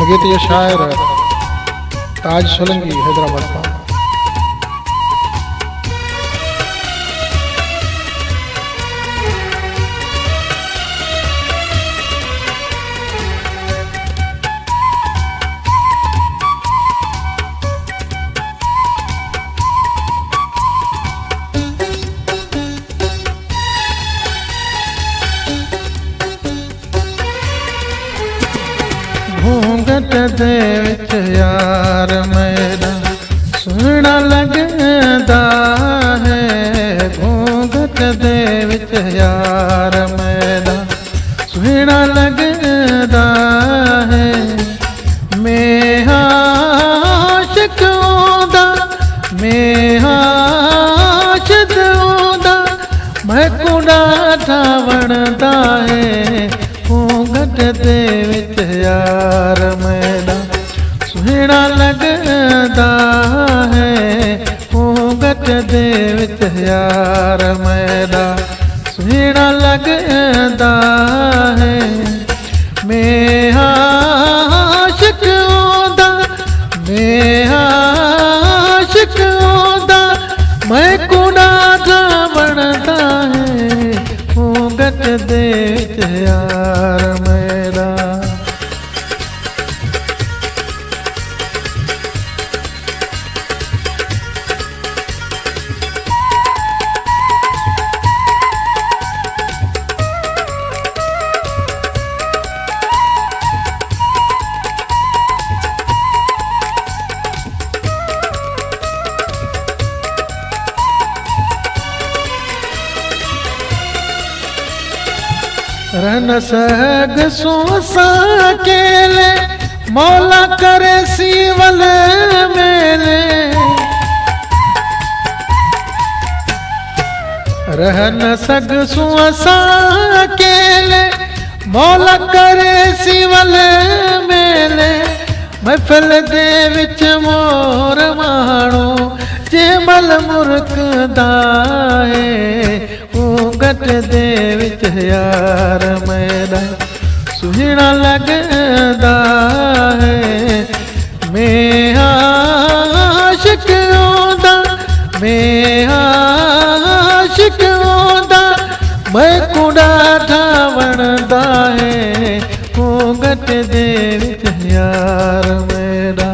संगीत शायर ताज सोलंकी हैदराबाद का। घूंघट दे विच यार मेरा सुना लगदा है, घूंघट दे विच यार मेरा सुना लगदा है। मैं आशिक ओदा, मैं आशिक ओदा, मैं कुड़ा ढावणदा है। घूंघट दे विच यार मेरा सुहिणा लगदा है, घूंघट दे विच यार मेरा सुहिणा लगदा है। मैं आशिक ओदा, मैं आशिक ओदा, मैं कुड़ा ढावणदा है। घूंघट दे विच यार मेरा। रन सग सोसा केले मौला करे सीवल मेले। रहन सग सोसा केले मौला करे सीवल मेले। महफिल दे विच मोर माणो जेमल मुरकदा है। घूंघट दे विच यार मेरा सुहिणा लगदा है। मैं आशिक ओदा, मैं आशिक ओदा, मैं कुड़ा ढावणदा है। घूंघट दे विच यार मेरा।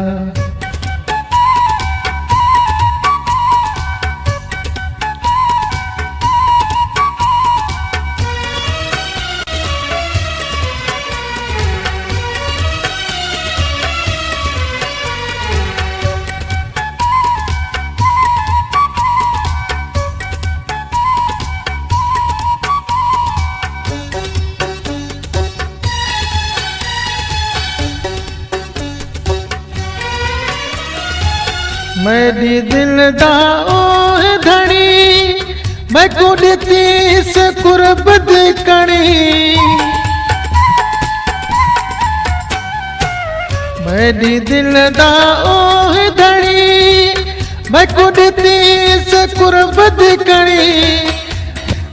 मेरी दिल दा ओह धड़ी, मैं कुड़ती से कुर्ब दी कणी। मेरी दिल दा ओह धड़ी, मैं कुड़ती से कुर्ब दी कणी।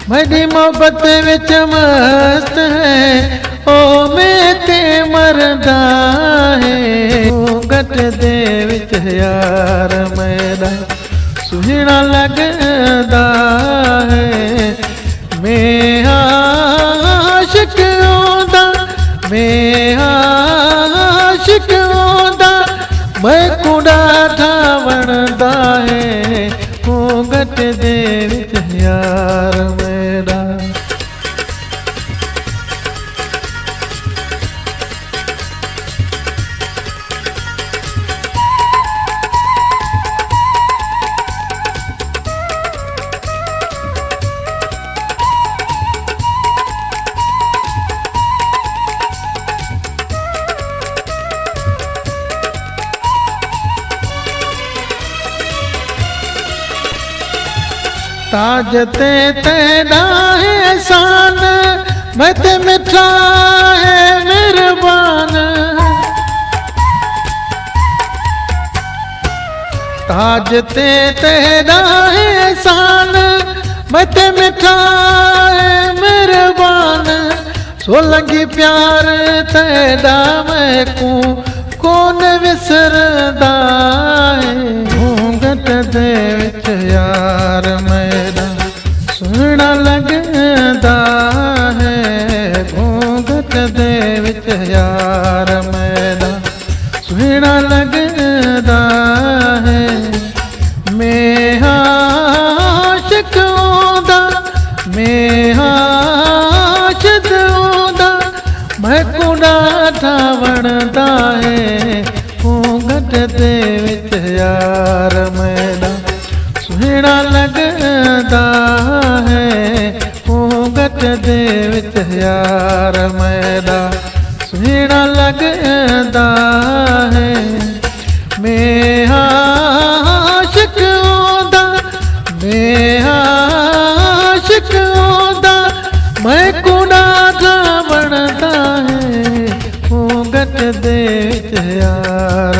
मेरी मोहब्बत विच मस्त है, ओ मैं ते मरदा है। घूंघट दे विच यार मेरा सुहिणा लगदा है। मैं आशिक ओदा, मैं आशिक ओदा, मैं कुड़ा ढावणदा है। घूंघट दे विच यार मेरा। ताज ते तेरा एहसान, मैं ते मिठा है मेहरबान। ताज ते तेरा एहसान, मैं ते मिठा है मेहरबान। सोलंकी प्यार तेरा मैं को कौन विसरदा है घूंघट दे विच यार मेरा सोहना लगदा है घूंघट दे विच यार मेरा सोहना लगदा है मैं आशिक ओदा मैं आशिक ओदा मैं कुड़ा ठावणदा है घूंघट दे विच यार मेरा सोहना लगदा है घूंघट दे विच यार मेरा सोहना लगदा है मैं आशिक ओदा मैं आशिक ओदा मैं कुड़ा ठावणदा है घूंघट दे विच यार